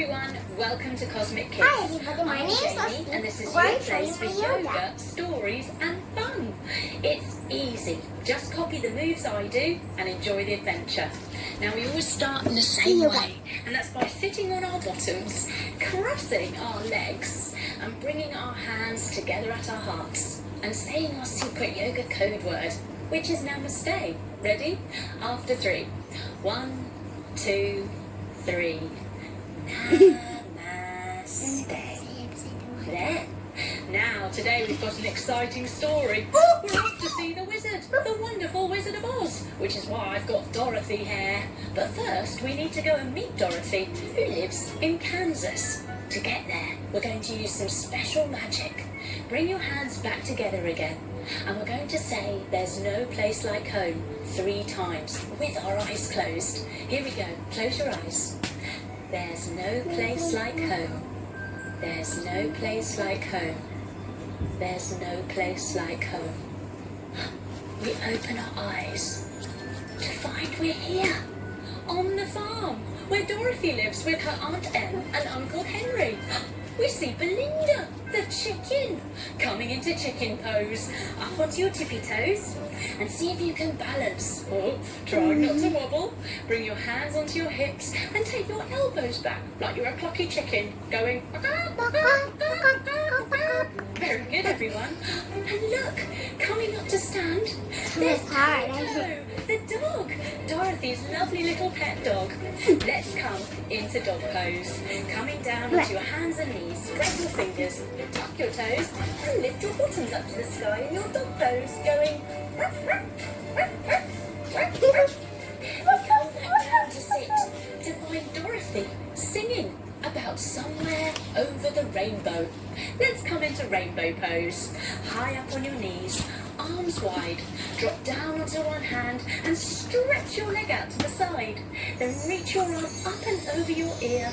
everyone, welcome to Cosmic Kids. Hi everybody, my I'm name is Jamie, Sophie. and this is We're your place for training yoga, stories and fun. It's easy, just copy the moves I do and enjoy the adventure. Now we always start in the same way, and that's by sitting on our bottoms, crossing our legs and bringing our hands together at our hearts and saying our secret yoga code word, which is Namaste. Ready? After 3. 1, 2, 3. Namaste. There. Now, today we've got an exciting story. We're off to see the wizard, the wonderful Wizard of Oz, which is why I've got Dorothy here. But first, we need to go and meet Dorothy, who lives in Kansas. To get there, we're going to use some special magic. Bring your hands back together again. And we're going to say, there's no place like home, 3 times, with our eyes closed. Here we go. Close your eyes. There's no place like home. There's no place like home. There's no place like home. We open our eyes to find we're here, on the farm, where Dorothy lives with her Aunt Em and Uncle Henry. We see Belinda, the chicken, coming into chicken pose. Up onto your tippy toes and see if you can balance. Oh, try not to wobble. Bring your hands onto your hips and take your elbows back like you're a plucky chicken going. Very good, everyone. And look, coming up to stand, there's Toto, the dog, Dorothy's lovely little pet dog. Let's come into dog pose. Coming down onto your hands and knees, spread your fingers, tuck your toes, and lift your bottoms up to the sky in your dog pose, going. We come back down to sit to find Dorothy singing about somewhere over the rainbow. Let's come into rainbow pose. High up on your knees, arms wide. Drop down onto one hand and stretch your leg out to the side. Then reach your arm up and over your ear.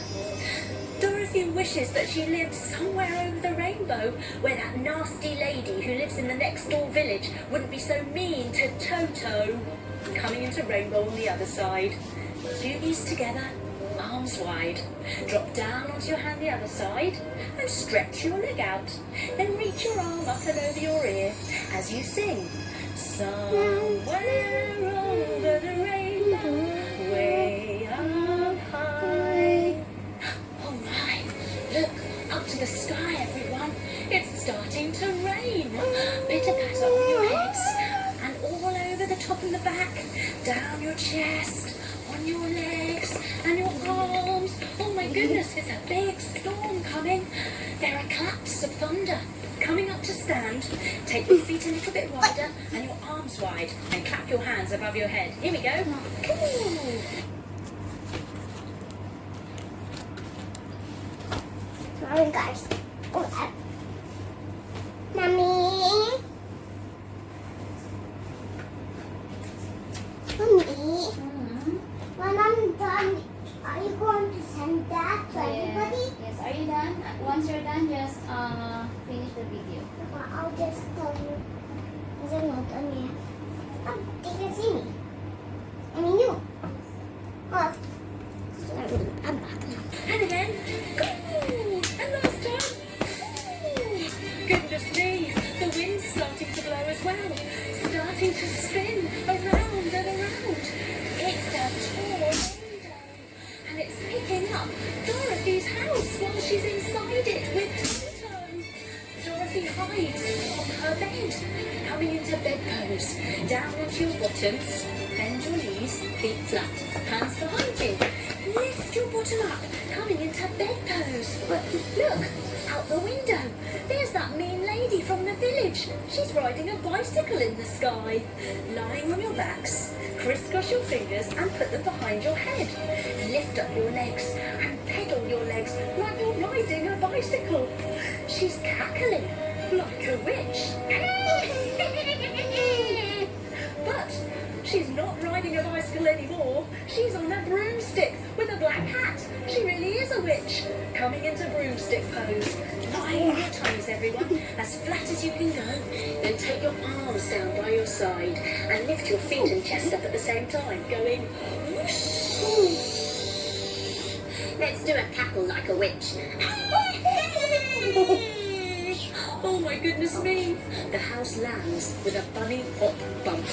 Dorothy wishes that she lived somewhere over the rainbow, where that nasty lady who lives in the next door village wouldn't be so mean to Toto. Coming into rainbow on the other side. Do these together. Arms wide. Drop down onto your hand the other side and stretch your leg out. Then reach your arm up and over your ear as you sing. Somewhere over the rainbow, way up high. All right, look up to the sky, everyone. It's starting to rain. Pitter patter on your heads and all over the top and the back, down your chest, on your legs and your arms. Oh my goodness, it's a big storm coming. There are claps of thunder. Coming up to stand, take your feet a little bit wider and your arms wide and clap your hands above your head. Here we go. Cool. Sorry guys. Mommy. When I'm done, are you going to send that to everybody? Yes. Are you done? Once you're done, just finish the video. I'll just tell you. Because I'm not done yet. They can see me. I mean you. Oh. I'm back now. And again. Cool. And last time. Cool. Goodness me, the wind's starting to blow as well. Starting to spin around and around. It's a tornado. And it's picking up Dorothy's house while she's inside it with Toto. Dorothy hides on her bed. Coming into bed pose. Down onto your bottoms. Bend your knees, feet flat, hands behind you. Lift your bottom up. Coming into bed pose. Look, out the window. There's that mean lady from the village. She's riding a bicycle in the sky. Lying on your backs. Crisscross your fingers and put them behind your head. Lift up your legs and pedal your legs like you're riding a bicycle. She's cackling like a witch. But she's not riding a bicycle anymore. She's on a broomstick with a black hat. She really is a witch. Coming into broomstick pose. Lying on your tummies, everyone, as flat as you can go. Then take your arms down by your side and lift your feet and chest up at the same time, going whoosh. Let's do a cackle like a witch. Oh my goodness me! The house lands with a bunny hop bump.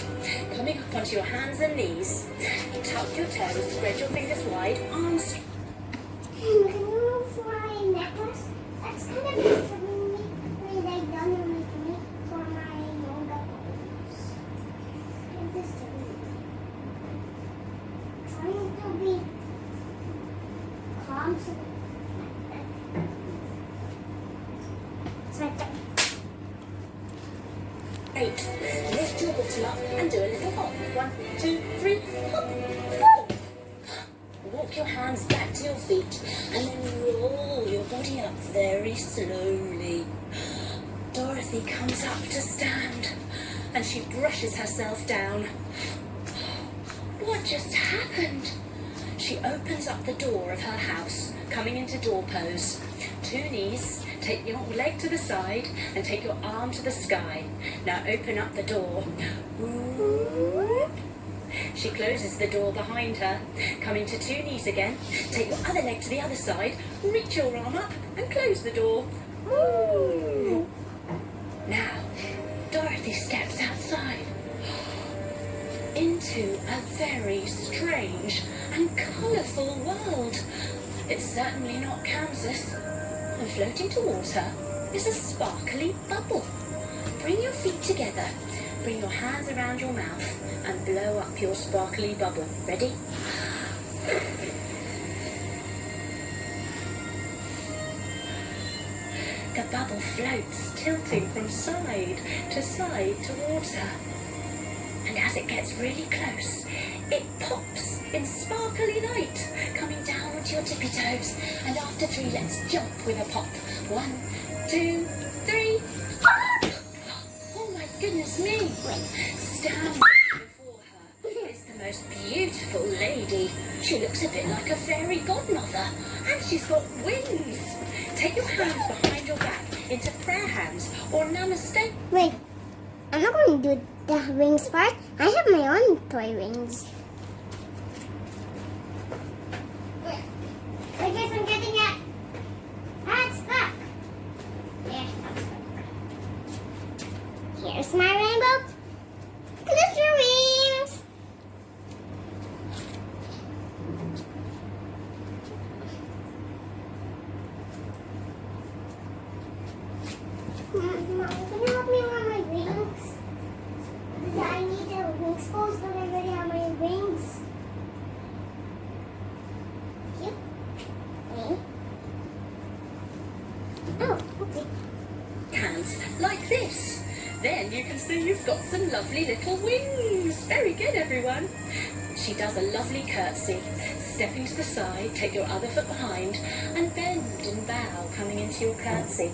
Coming up onto your hands and knees. Tuck your toes, spread your fingers wide, arms. Can you move my necklace? That's kind of big for me. Really like done with me for my yoga pose. Give this to me. Trying to be calm. It's right there. 8. Lift your bottom up and do a little hop. 1, 2, 3, hop. 4. Walk your hands back to your feet and then roll your body up very slowly. Dorothy comes up to stand and she brushes herself down. What just happened? She opens up the door of her house, coming into door pose. 2 knees, take your leg to the side and take your arm to the sky. Now open up the door. She closes the door behind her. Coming to 2 knees again. Take your other leg to the other side. Reach your arm up and close the door. Now, Dorothy steps outside into a very strange and colourful world. It's certainly not Kansas. And floating towards her is a sparkly bubble. Bring your feet together. Bring your hands around your mouth and blow up your sparkly bubble. Ready? The bubble floats, tilting from side to side towards her. And as it gets really close, it pops in sparkly light, coming down onto your tippy toes. And after 3, let's jump with a pop. 1, 2, 3. Oh my goodness me! Standing before her is the most beautiful lady. She looks a bit like a fairy godmother, and she's got wings. Take your hands behind your back into prayer hands or namaste. Wait, I'm not going to do the wings part. I have my own toy wings. I guess I'm getting it. That's stuck. Yeah, that's stuck. Here's my rainbow. Glitter wings. Mom, can you help me with my wings? Because I need the wings pose, but I already have my wings. Cute. Me. Oh, okay. Hands like this. Then you can see you've got some lovely little wings. Very good, everyone. She does a lovely curtsy. Stepping to the side, take your other foot behind and bend and bow coming into your curtsy.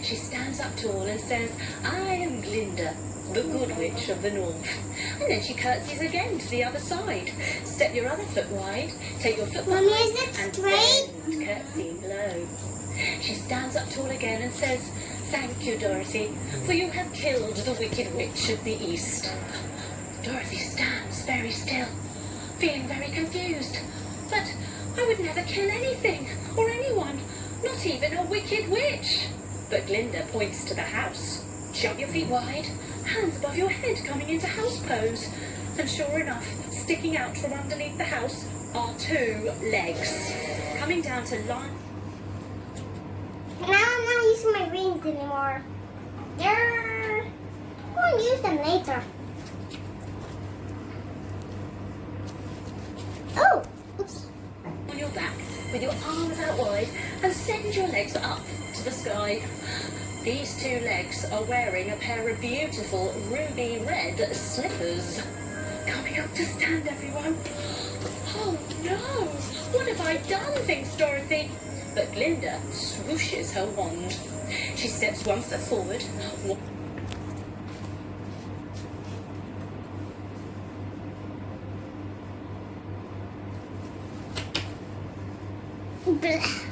She stands up tall and says, I am Glinda, the good witch of the north. And then she curtsies again to the other side. Step your other foot wide, take your foot Mommy, behind is it and straight? bend, curtsying low. She stands up tall again and says, Thank you, Dorothy, for you have killed the wicked witch of the east. Dorothy stands very still, feeling very confused. But I would never kill anything or anyone, not even a wicked witch. But Glinda points to the house. Jump your feet wide, hands above your head coming into house pose. And sure enough, sticking out from underneath the house are 2 legs. Coming down to line. Now I'm not using my wings anymore. They're... I'm going to use them later. Oh, oops. On your back with your arms out wide and send your legs up to the sky. These 2 legs are wearing a pair of beautiful ruby red slippers. Coming up to stand, everyone. Oh no! What have I done? Thinks Dorothy. But Glinda swooshes her wand. She steps 1 foot forward. Blech.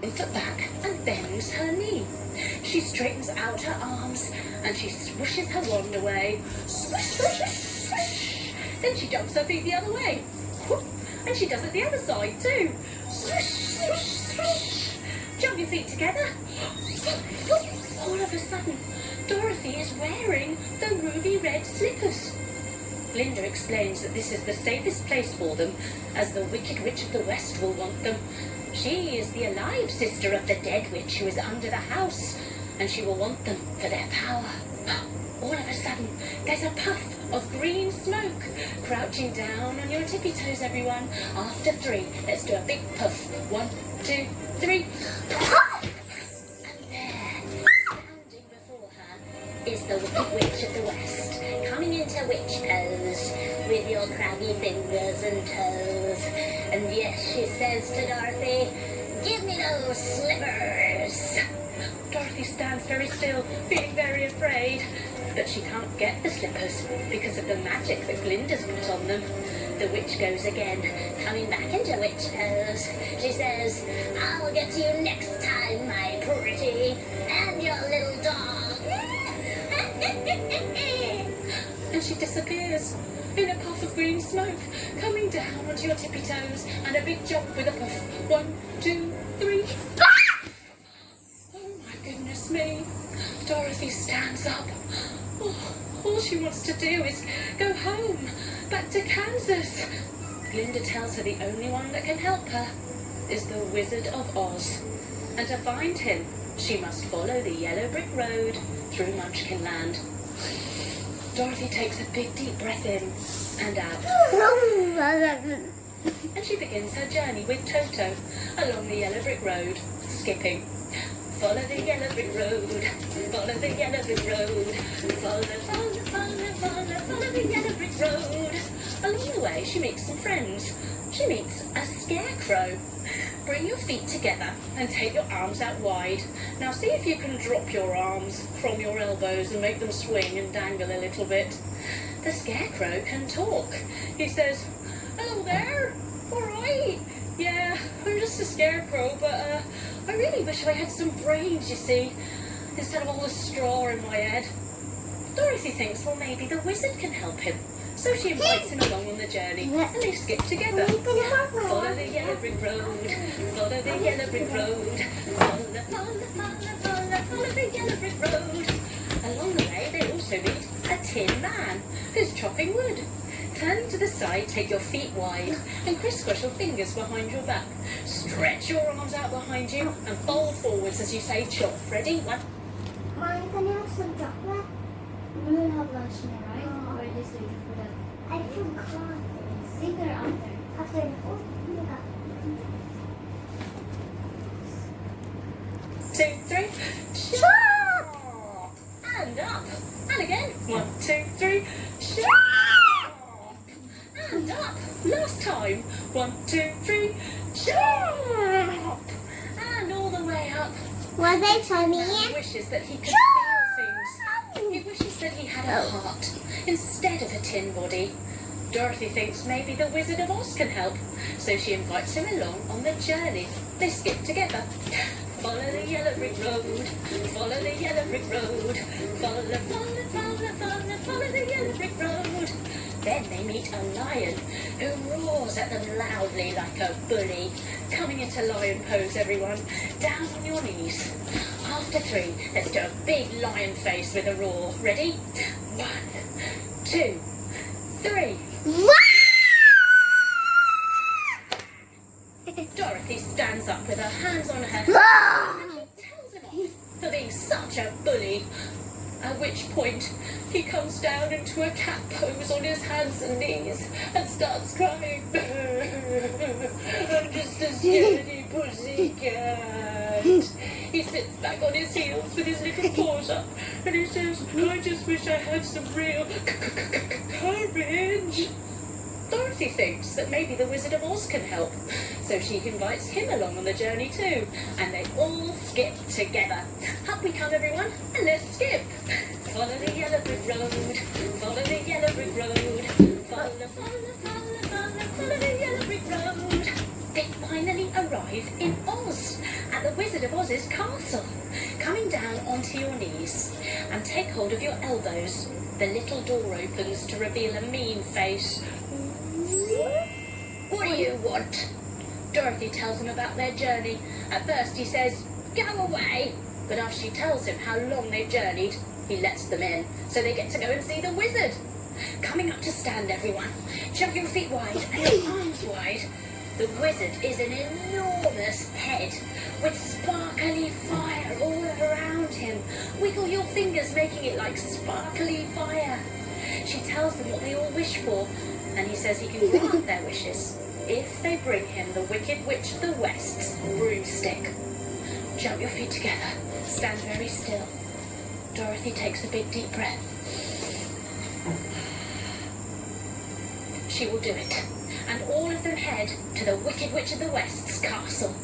Foot back and bends her knee. She straightens out her arms and she swooshes her wand away. Swoosh, swoosh, swoosh. Then she jumps her feet the other way. Whoop. And she does it the other side too. Swish, swish, swish. Jump your feet together. All of a sudden, Dorothy is wearing the ruby red slippers. Glinda explains that this is the safest place for them, as the Wicked Witch of the West will want them. She is the alive sister of the dead witch who is under the house, and she will want them for their power. All of a sudden, there's a puff of green smoke. Crouching down on your tippy toes, everyone. After 3, let's do a big puff. 1, 2, 3. And there, standing before her, is the Wicked Witch of the West, coming into witch pose with your craggy fingers and toes. And yes, she says to Dorothy, "Give me those slippers." Dorothy stands very still, feeling very afraid. But she can't get the slippers because of the magic that Glinda's put on them. The witch goes again, coming back into witch pose. She says, "I'll get to you next time, my pretty, and your little dog." And she disappears in a puff of green smoke, coming down onto your tippy toes, and a big jump with a puff. 1, 2, 3. Oh my goodness me. Dorothy stands up. Oh, all she wants to do is go home, back to Kansas. Glinda tells her the only one that can help her is the Wizard of Oz. And to find him, she must follow the yellow brick road through Munchkin Land. Dorothy takes a big deep breath in and out. And she begins her journey with Toto along the yellow brick road, skipping. Follow the yellow brick road, follow the yellow brick road, follow the yellow brick road. Along the way, she meets some friends. She meets a scarecrow. Bring your feet together and take your arms out wide. Now see if you can drop your arms from your elbows and make them swing and dangle a little bit. The scarecrow can talk. He says, "Hello there, all right? Yeah, I'm just a scarecrow, but I really wish I had some brains, you see, instead of all the straw in my head." Dorothy thinks, well, maybe the wizard can help him. So she invites him along on the journey, and they skip together. Follow the yellow brick road, follow the yellow brick road, follow the yellow brick road. Along the way, they also meet a tin man who's chopping wood. Turning to the side, take your feet wide and crisscross your fingers behind your back. Stretch your arms out behind you and fold forwards as you say chop. Ready? 1. Mom, can I have some chocolate? We will have lunch now, right? Or just waiting for that. I forgot. Later after. After the food? Yeah. 2, 3. Chop! And up. And again. 1, 2, 3. Chop! And up. Last time. 1, 2, 3. Chop! And all the way up. Was it funny? He wishes that he could feel things. He wishes that he had a heart instead of a tin body. Dorothy thinks maybe the Wizard of Oz can help, so she invites him along on the journey. They skip together. Follow the yellow brick road, follow the yellow brick road, follow the yellow brick road. Then they meet a lion who roars at them loudly like a bully. Coming into lion pose, everyone. Down on your knees. After 3, let's do a big lion face with a roar. Ready? 1, 2, 3. Dorothy stands up with her hands on her head and she tells him off for being such a bully. At which point, he comes down into a cat pose on his hands and knees and starts crying. I'm just a scaredy pussycat. He sits back on his heels with his little paws up and he says, I just wish I had some real courage. Dorothy thinks that maybe the Wizard of Oz can help, so she invites him along on the journey too, and they all skip together. Up we come, everyone, and let's skip. Follow the yellow brick road, follow the yellow brick road, follow the yellow brick road. They finally arrive in Oz, at the Wizard of Oz's castle. Coming down onto your knees and take hold of your elbows. The little door opens to reveal a mean face. What are you want? Dorothy tells him about their journey. At first he says, go away. But after she tells him how long they've journeyed, he lets them in, so they get to go and see the wizard. Coming up to stand, everyone. Jump your feet wide and your arms wide. The wizard is an enormous head with sparkly fire all around him. Wiggle your fingers, making it like sparkly fire. She tells them what they all wish for, and he says he can grant their wishes if they bring him the Wicked Witch of the West's broomstick. Jump your feet together. Stand very still. Dorothy takes a big deep breath. She will do it. And all of them head to the Wicked Witch of the West's castle.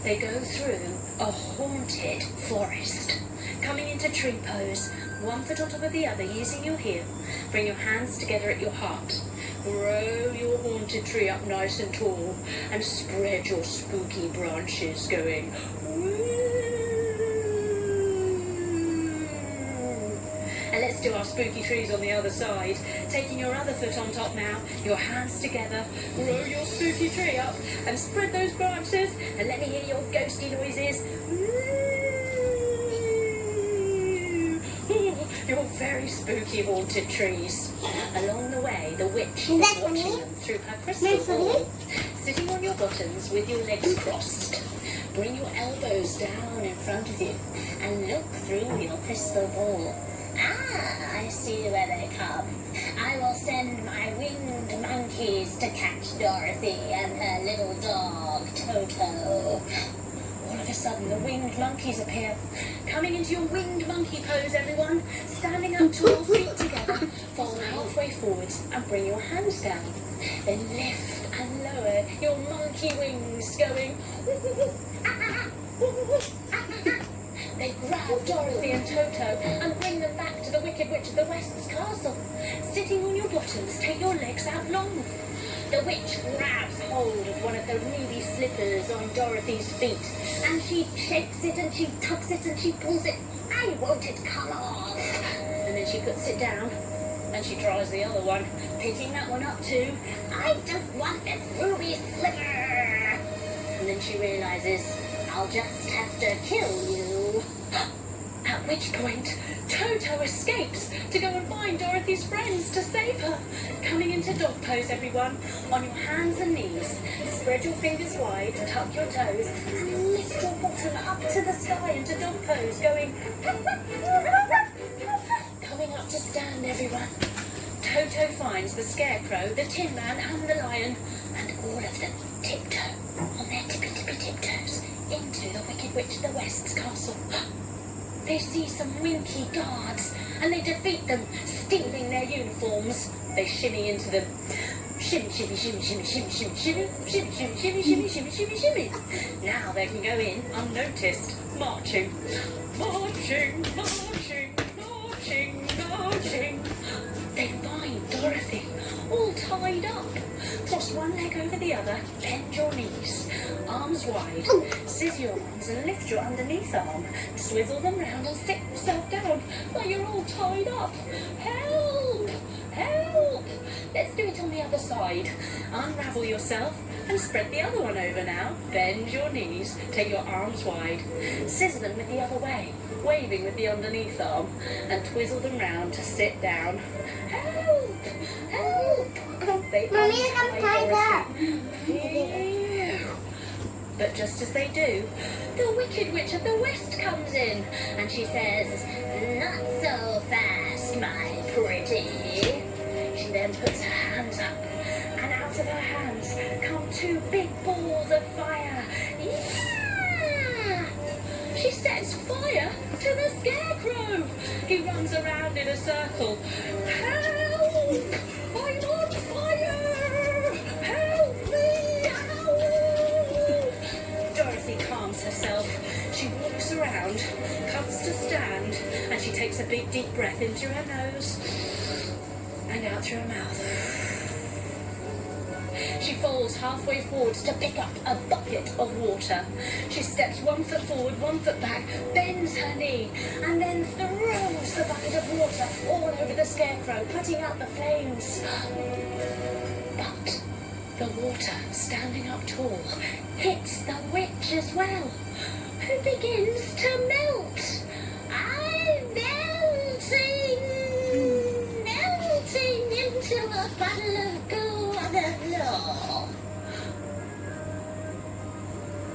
They go through a haunted forest. Coming into tree pose, one foot on top of the other, using your heel. Bring your hands together at your heart. Grow your haunted tree up nice and tall. And spread your spooky branches going woo. And let's do our spooky trees on the other side. Taking your other foot on top now, your hands together, grow your spooky tree up and spread those branches and let me hear your ghosty noises. Ooh, your very spooky haunted trees. Along the way, the witch is that for watching me? them through her crystal That's for me? ball. Sitting on your bottoms with your legs crossed. Bring your elbows down in front of you and look through your crystal ball. Ah, I see where they come. I will send my winged monkeys to catch Dorothy and her little dog, Toto. All of a sudden, the winged monkeys appear. Coming into your winged monkey pose, everyone. Standing up tall, feet together. Fold halfway forwards and bring your hands down. Then lift and lower your monkey wings, going... They grab Dorothy and Toto and bring them back to the Wicked Witch of the West's castle. Sitting on your bottoms, take your legs out long. The witch grabs hold of one of the ruby slippers on Dorothy's feet, and she shakes it and she tucks it and she pulls it. I want it come off. And then she puts it down and she tries the other one, picking that one up too. I just want this ruby slipper. And then she realizes, I'll just have to kill you. At which point, Toto escapes to go and find Dorothy's friends to save her. Coming into dog pose, everyone. On your hands and knees, spread your fingers wide, tuck your toes, and lift your bottom up to the sky into dog pose, going... Coming up to stand, everyone. Toto finds the Scarecrow, the Tin Man, and the Lion, and all of them tiptoe on their tippy-tippy tiptoes into the Wicked Witch of the West's castle. They see some winky guards, and they defeat them, stealing their uniforms. They shimmy into them. Shimmy, shimmy, shimmy, shimmy, shimmy, shimmy, shimmy, shimmy, shimmy, shimmy, shimmy, shimmy, shimmy, shimmy. Now they can go in unnoticed, marching. Marching, marching, marching, marching. They find Dorothy, all tied up. Cross one leg over the other, bend your knees, arms wide, scissor your arms and lift your underneath arm, swivel them round and sit yourself down while you're all tied up. Help! Help! Let's do it on the other side. Unravel yourself and spread the other one over now. Bend your knees, take your arms wide, scissor them with the other way, waving with the underneath arm, and twizzle them round to sit down. Help! Help! They Mommy, look, I'm untie tied up. Dorothy. Phew. But just as they do, the Wicked Witch of the West comes in, and she says, "Not so fast, my pretty." She then puts her hands up, and out of her hands come two big balls of fire. Yeah! She sets fire to the Scarecrow. He runs around in a circle. Help! I'm on fire! Help me! Ow! Dorothy calms herself. She walks around, comes to stand, and she takes a big deep breath in through her nose and out through her mouth. She falls halfway forwards to pick up a bucket of water. She steps 1 foot forward, 1 foot back, bends her knee, and then throws the bucket of water all over the Scarecrow, putting out the flames. But The water, standing up tall, hits the witch as well, who begins to melt. I'm melting, melting into a puddle of goo on the floor.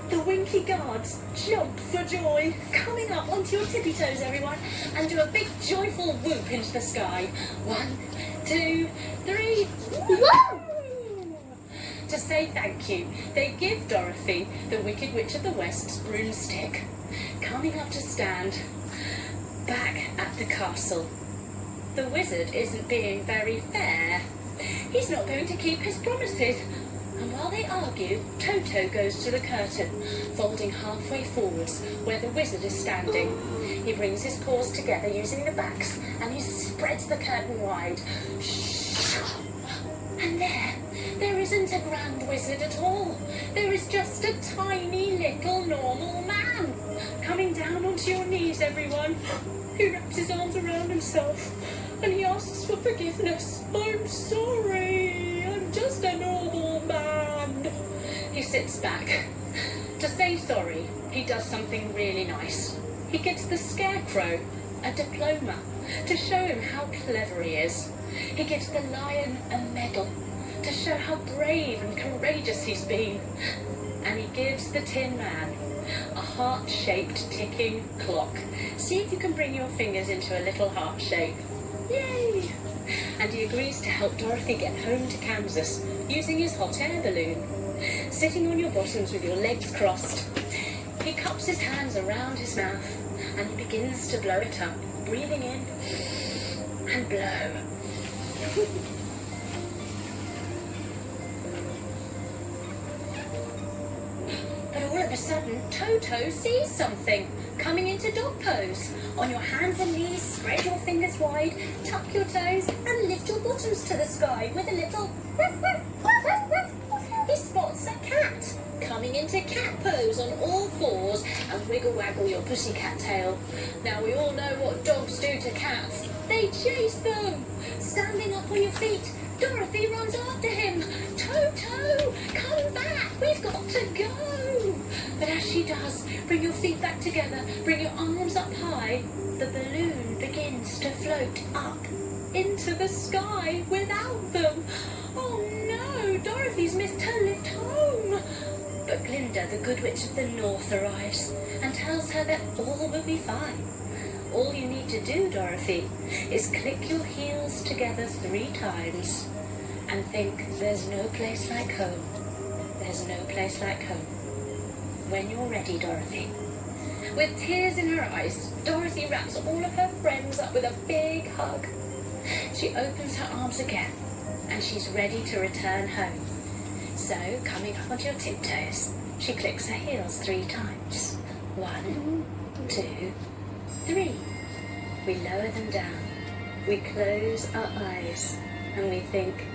The Winky guards jump for joy, coming up onto your tippy toes, everyone, and do a big joyful whoop into the sky. 1, 2, 3, woo! To say thank you, they give Dorothy, the Wicked Witch of the West's broomstick, coming up to stand back at the castle. The wizard isn't being very fair. He's not going to keep his promises. And while they argue, Toto goes to the curtain, folding halfway forwards where the wizard is standing. He brings his paws together using the backs, and he spreads the curtain wide. And there isn't a grand wizard at all. There is just a tiny little normal man. Coming down onto your knees, everyone. He wraps his arms around himself and he asks for forgiveness. I'm sorry, I'm just a normal man. He sits back. To say sorry, he does something really nice. He gets the Scarecrow a diploma to show him how clever he is. He gives the Lion a medal to show how brave and courageous he's been. And he gives the Tin Man a heart-shaped ticking clock. See if you can bring your fingers into a little heart shape. Yay! And he agrees to help Dorothy get home to Kansas using his hot air balloon. Sitting on your bottoms with your legs crossed, he cups his hands around his mouth and he begins to blow it up, breathing in and blow. But all of a sudden, Toto sees something coming into dog pose. On your hands and knees, spread your fingers wide, tuck your toes, and lift your bottoms to the sky with a little woof, woof, woof, woof. He spots a cat coming into cat pose on all fours and wiggle waggle your pussycat tail. Now we all know what dogs do to cats. They chase them. Standing up on your feet, Dorothy runs after him. Toto, come back, we've got to go. But as she does, bring your feet back together, bring your arms up high. The balloon begins to float up into the sky without them. Oh no, Dorothy's missed her lift home. But Glinda, the Good Witch of the North, arrives and tells her that all will be fine. All you need to do, Dorothy, is click your heels together 3 times and think there's no place like home. There's no place like home. When you're ready, Dorothy. With tears in her eyes, Dorothy wraps all of her friends up with a big hug. She opens her arms again and she's ready to return home. So, coming up onto your tiptoes, she clicks her heels 3 times. 1, 2, 3. We lower them down. We close our eyes and we think,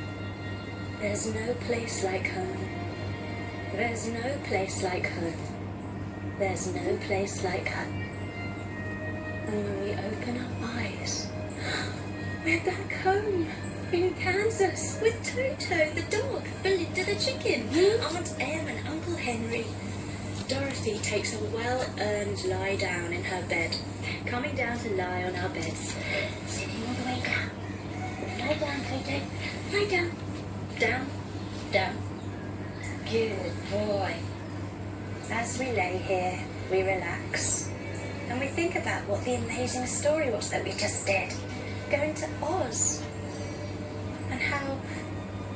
there's no place like home. There's no place like home. There's no place like home. And when we open our eyes, we're back home in Kansas with Toto the dog, Belinda the chicken, Aunt Em and Uncle Henry. Dorothy takes a well-earned lie down in her bed, coming down to lie on our beds, sitting all the way down. Lie down, Toto. Lie down. Down, down. Good boy. As we lay here, we relax and we think about what the amazing story was that we just did, going to Oz, and how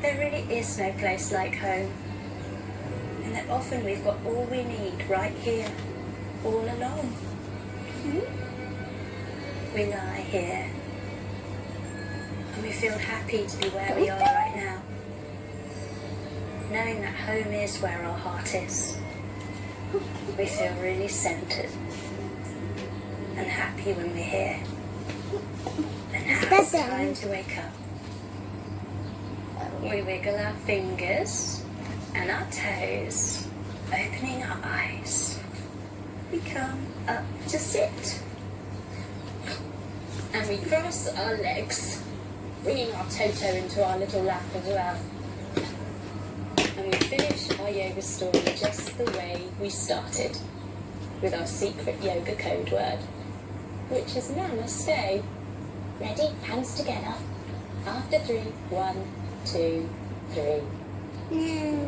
there really is no place like home, and that often we've got all we need right here, all along. We lie here and we feel happy to be where we are right now, knowing that home is where our heart is. We feel really centered and happy when we're here. And now it's time to wake up. We wiggle our fingers and our toes, opening our eyes. We come up to sit. And we cross our legs, bringing our Toto into our little lap as well. finish our yoga story just the way we started, with our secret yoga code word, which is Namaste. Ready? Hands together. After 3, 1, 2, 3.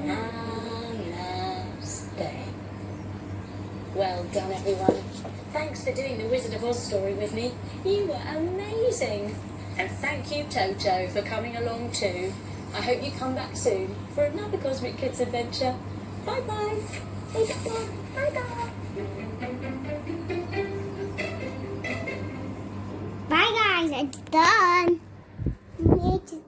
Namaste. Well done, everyone. Thanks for doing the Wizard of Oz story with me. You were amazing. And thank you, Toto, for coming along too. I hope you come back soon for another Cosmic Kids adventure. Bye-bye. Bye-bye. Bye-bye. Bye guys, it's done. It's done.